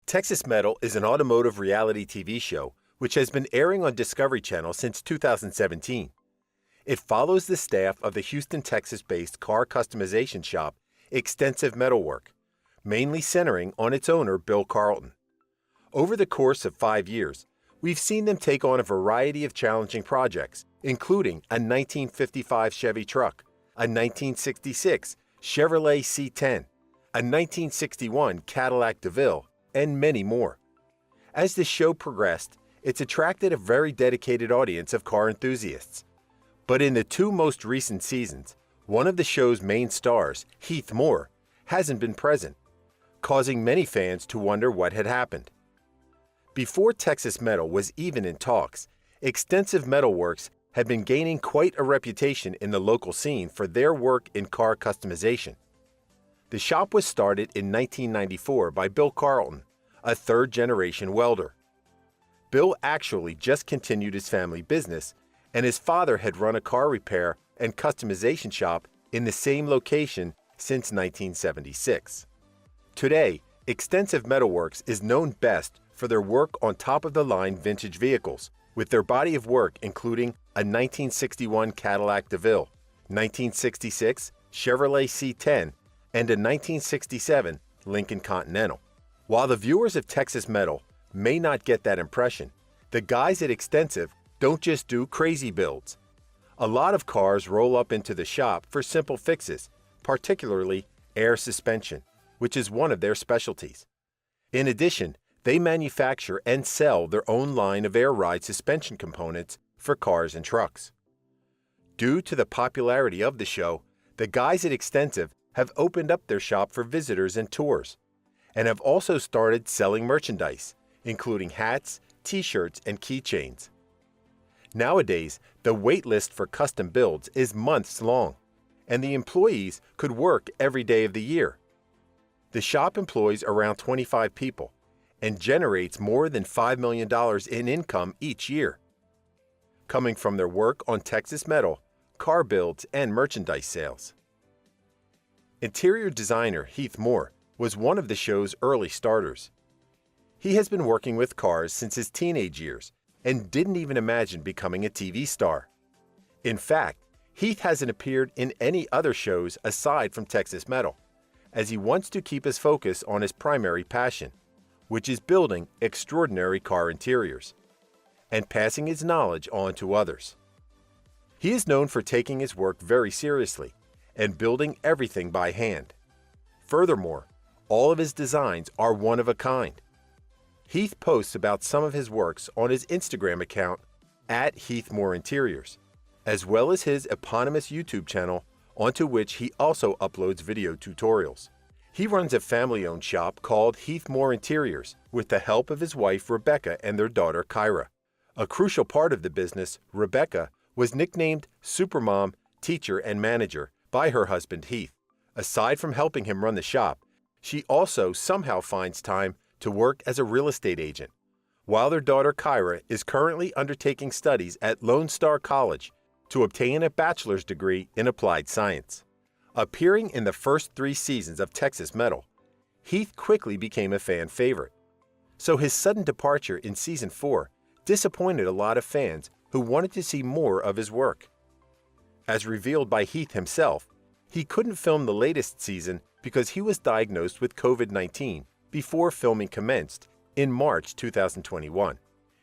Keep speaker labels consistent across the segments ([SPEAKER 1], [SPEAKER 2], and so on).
[SPEAKER 1] Texas Metal is an automotive reality TV show which has been airing on Discovery Channel since 2017. It follows the staff of the Houston, Texas-based car customization shop Ekstensive Metal Work, mainly centering on its owner, Bill Carlton. Over the course of 5 years, we've seen them take on a variety of challenging projects, including a 1955 Chevy truck, a 1966 Chevrolet C10, a 1961 Cadillac DeVille, and many more. As the show progressed, it's attracted a very dedicated audience of car enthusiasts. But in the 2 most recent seasons, one of the show's main stars, Heath Moore, hasn't been present, causing many fans to wonder what had happened. Before Texas Metal was even in talks, Ekstensive Metal Works had been gaining quite a reputation in the local scene for their work in car customization. The shop was started in 1994 by Bill Carlton, a third-generation welder. Bill actually just continued his family business, and his father had run a car repair and customization shop in the same location since 1976. Today, Ekstensive Metal Works is known best for their work on top-of-the-line vintage vehicles, with their body of work including a 1961 Cadillac DeVille, 1966 Chevrolet C10, and a 1967 Lincoln Continental. While the viewers of Texas Metal may not get that impression, the guys at Ekstensive don't just do crazy builds. A lot of cars roll up into the shop for simple fixes, particularly air suspension, which is one of their specialties. In addition, they manufacture and sell their own line of air ride suspension components for cars and trucks. Due to the popularity of the show, the guys at Ekstensive have opened up their shop for visitors and tours, and have also started selling merchandise, including hats, t-shirts, and keychains. Nowadays, the wait list for custom builds is months long, and the employees could work every day of the year. The shop employs around 25 people and generates more than $5 million in income each year, coming from their work on Texas Metal, car builds, and merchandise sales. Interior designer Heath Moore was one of the show's early starters. He has been working with cars since his teenage years and didn't even imagine becoming a TV star. In fact, Heath hasn't appeared in any other shows aside from Texas Metal, as he wants to keep his focus on his primary passion, which is building extraordinary car interiors and passing his knowledge on to others. He is known for taking his work very seriously and building everything by hand. Furthermore, all of his designs are one of a kind. Heath posts about some of his works on his Instagram account @HeathMooreInteriors, as well as his eponymous YouTube channel, onto which he also uploads video tutorials. He runs a family-owned shop called Heath Moore Interiors with the help of his wife Rebecca and their daughter Kyra. A crucial part of the business, Rebecca, was nicknamed Supermom, Teacher, and Manager by her husband Heath. Aside from helping him run the shop, she also somehow finds time to work as a real estate agent, while their daughter Kyra is currently undertaking studies at Lone Star College to obtain a bachelor's degree in applied science. Appearing in the first 3 seasons of Texas Metal, Heath quickly became a fan favorite. So his sudden departure in season 4 disappointed a lot of fans who wanted to see more of his work. As revealed by Heath himself, he couldn't film the latest season because he was diagnosed with COVID-19 before filming commenced in March 2021.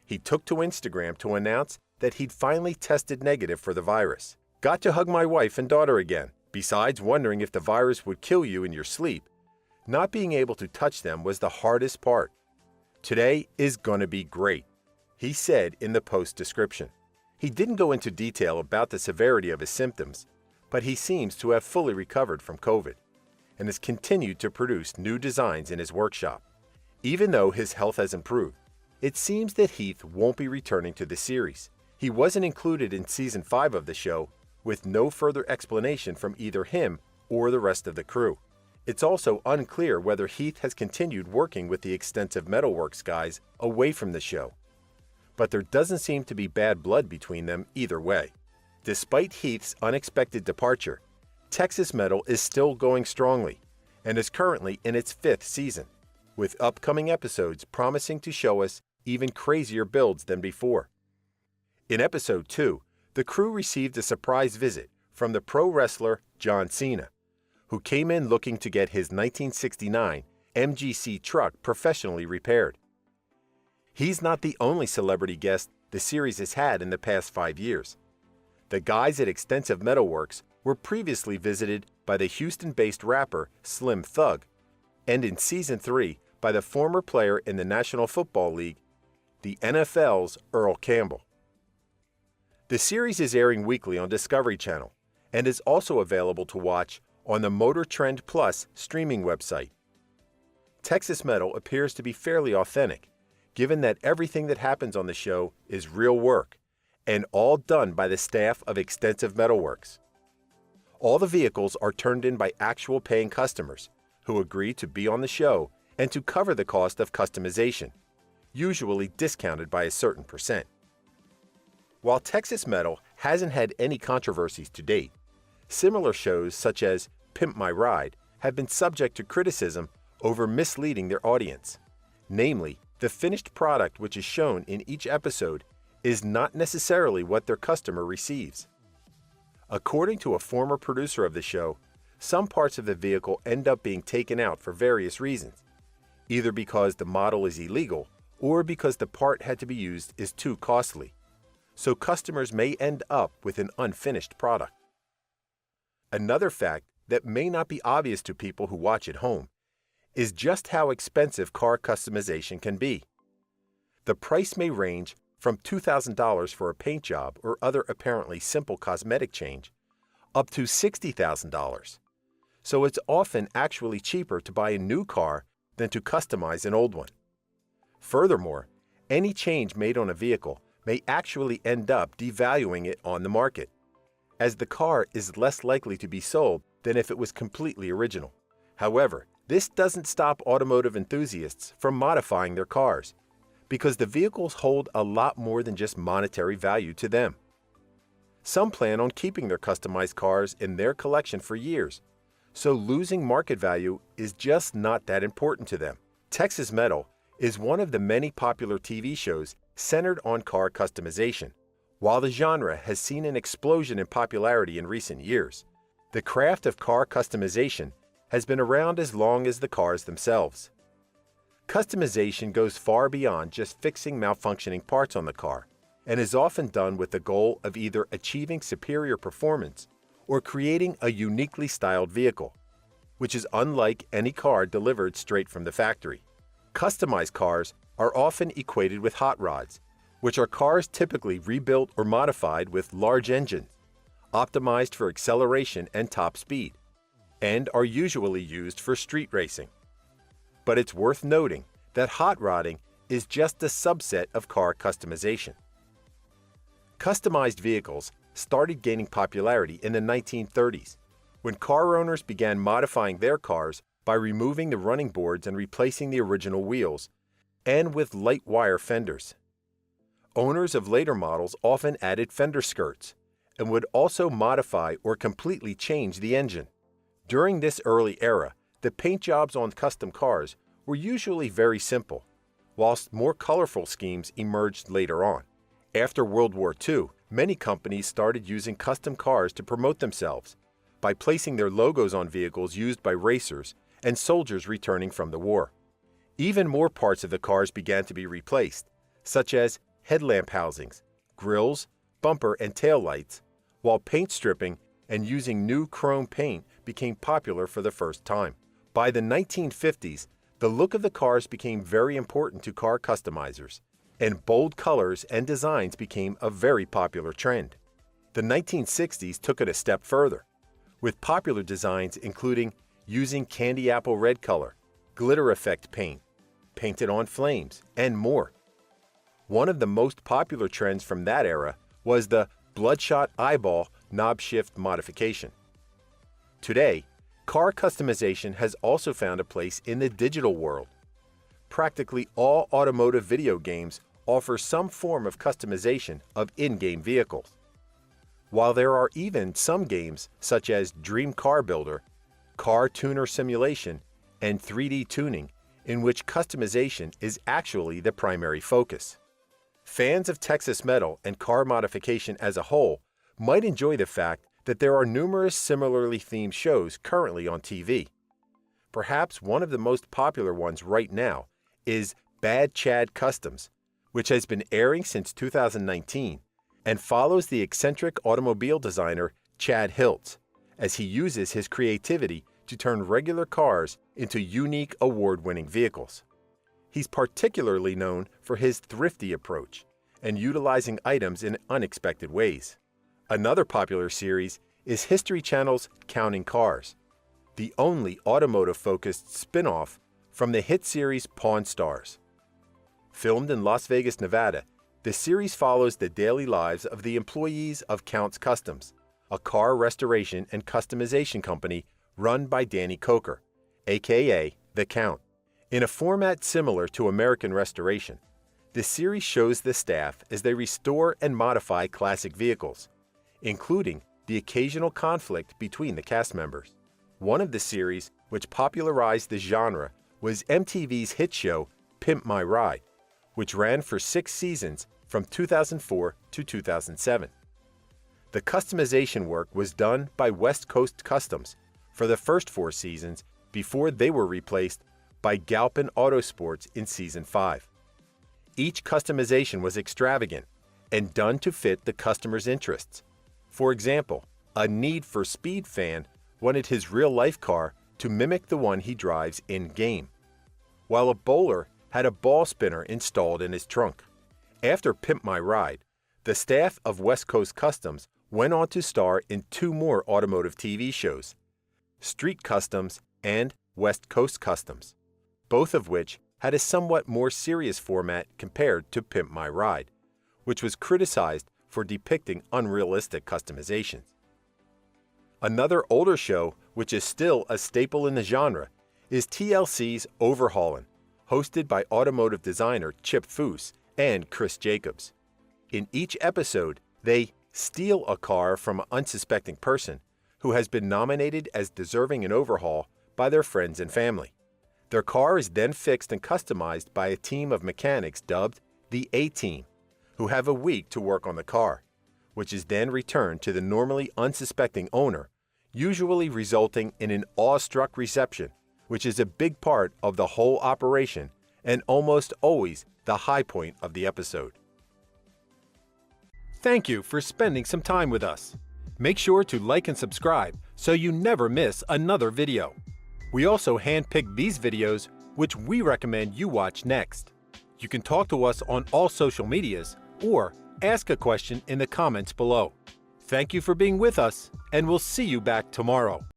[SPEAKER 1] He took to Instagram to announce that he'd finally tested negative for the virus. Got to hug my wife and daughter again. Besides wondering if the virus would kill you in your sleep, not being able to touch them was the hardest part. Today is gonna be great, he said in the post description. He didn't go into detail about the severity of his symptoms, but he seems to have fully recovered from COVID and has continued to produce new designs in his workshop. Even though his health has improved, it seems that Heath won't be returning to the series. He wasn't included in season 5 of the show, with no further explanation from either him or the rest of the crew. It's also unclear whether Heath has continued working with the Ekstensive Metal Works guys away from the show, but there doesn't seem to be bad blood between them either way. Despite Heath's unexpected departure, Texas Metal is still going strongly and is currently in its 5th season. with upcoming episodes promising to show us even crazier builds than before. In Episode 2, the crew received a surprise visit from the pro wrestler John Cena, who came in looking to get his 1969 MGC truck professionally repaired. He's not the only celebrity guest the series has had in the past 5 years. The guys at Ekstensive Metal Works were previously visited by the Houston-based rapper Slim Thug, and in Season 3 by the former player in the National Football League, the NFL's Earl Campbell. The series is airing weekly on Discovery Channel and is also available to watch on the Motor Trend Plus streaming website. Texas Metal appears to be fairly authentic, given that everything that happens on the show is real work and all done by the staff of Ekstensive Metal Works. All the vehicles are turned in by actual paying customers who agree to be on the show and to cover the cost of customization, usually discounted by a certain percent. While Texas Metal hasn't had any controversies to date, similar shows such as Pimp My Ride have been subject to criticism over misleading their audience. Namely, the finished product which is shown in each episode is not necessarily what their customer receives. According to a former producer of the show, some parts of the vehicle end up being taken out for various reasons, either because the model is illegal or because the part had to be used is too costly. So customers may end up with an unfinished product. Another fact that may not be obvious to people who watch at home is just how expensive car customization can be. The price may range from $2,000 for a paint job or other apparently simple cosmetic change, up to $60,000. So it's often actually cheaper to buy a new car than to customize an old one. Furthermore, any change made on a vehicle may actually end up devaluing it on the market, as the car is less likely to be sold than if it was completely original. However, this doesn't stop automotive enthusiasts from modifying their cars, because the vehicles hold a lot more than just monetary value to them. Some plan on keeping their customized cars in their collection for years, so losing market value is just not that important to them. Texas Metal is one of the many popular TV shows centered on car customization. While the genre has seen an explosion in popularity in recent years, the craft of car customization has been around as long as the cars themselves. Customization goes far beyond just fixing malfunctioning parts on the car and is often done with the goal of either achieving superior performance or creating a uniquely styled vehicle, which is unlike any car delivered straight from the factory. Customized cars are often equated with hot rods, which are cars typically rebuilt or modified with large engines, optimized for acceleration and top speed, and are usually used for street racing. But it's worth noting that hot rodding is just a subset of car customization. Customized vehicles started gaining popularity in the 1930s, when car owners began modifying their cars by removing the running boards and replacing the original wheels, and with light wire fenders. Owners of later models often added fender skirts and would also modify or completely change the engine. During this early era, the paint jobs on custom cars were usually very simple, whilst more colorful schemes emerged later on. After World War II, many companies started using custom cars to promote themselves by placing their logos on vehicles used by racers and soldiers returning from the war. Even more parts of the cars began to be replaced, such as headlamp housings, grills, bumper and tail lights, while paint stripping and using new chrome paint became popular for the first time. By the 1950s, the look of the cars became very important to car customizers, and bold colors and designs became a very popular trend. The 1960s took it a step further, with popular designs including using candy apple red color, glitter effect paint, painted on flames, and more. One of the most popular trends from that era was the bloodshot eyeball knob shift modification. Today, car customization has also found a place in the digital world. Practically all automotive video games offer some form of customization of in-game vehicles. While there are even some games such as Dream Car Builder, Car Tuner Simulation, and 3D Tuning in which customization is actually the primary focus. Fans of Texas metal and car modification as a whole might enjoy the fact that there are numerous similarly themed shows currently on TV. Perhaps one of the most popular ones right now is Bad Chad Customs, which has been airing since 2019 and follows the eccentric automobile designer Chad Hiltz as he uses his creativity to turn regular cars into unique award-winning vehicles. He's particularly known for his thrifty approach and utilizing items in unexpected ways. Another popular series is History Channel's Counting Cars, the only automotive-focused spin-off from the hit series Pawn Stars. Filmed in Las Vegas, Nevada, the series follows the daily lives of the employees of Count's Customs, a car restoration and customization company run by Danny Coker, aka The Count. In a format similar to American Restoration, the series shows the staff as they restore and modify classic vehicles, including the occasional conflict between the cast members. One of the series which popularized the genre was MTV's hit show Pimp My Ride, which ran for 6 seasons from 2004 to 2007. The customization work was done by West Coast Customs for the first 4 seasons before they were replaced by Galpin Autosports in Season 5. Each customization was extravagant and done to fit the customer's interests. For example, a Need for Speed fan wanted his real-life car to mimic the one he drives in-game, while a bowler had a ball spinner installed in his trunk. After Pimp My Ride, the staff of West Coast Customs went on to star in 2 more automotive TV shows, Street Customs and West Coast Customs, both of which had a somewhat more serious format compared to Pimp My Ride, which was criticized for depicting unrealistic customizations. Another older show, which is still a staple in the genre, is TLC's Overhaulin', hosted by automotive designer Chip Foose and Chris Jacobs. In each episode, they steal a car from an unsuspecting person who has been nominated as deserving an overhaul by their friends and family. Their car is then fixed and customized by a team of mechanics dubbed the A-Team, who have a week to work on the car, which is then returned to the normally unsuspecting owner, usually resulting in an awestruck reception, which is a big part of the whole operation and almost always the high point of the episode. Thank you for spending some time with us. Make sure to like and subscribe so you never miss another video. We also handpick these videos which we recommend you watch next. You can talk to us on all social medias or ask a question in the comments below. Thank you for being with us, and we'll see you back tomorrow.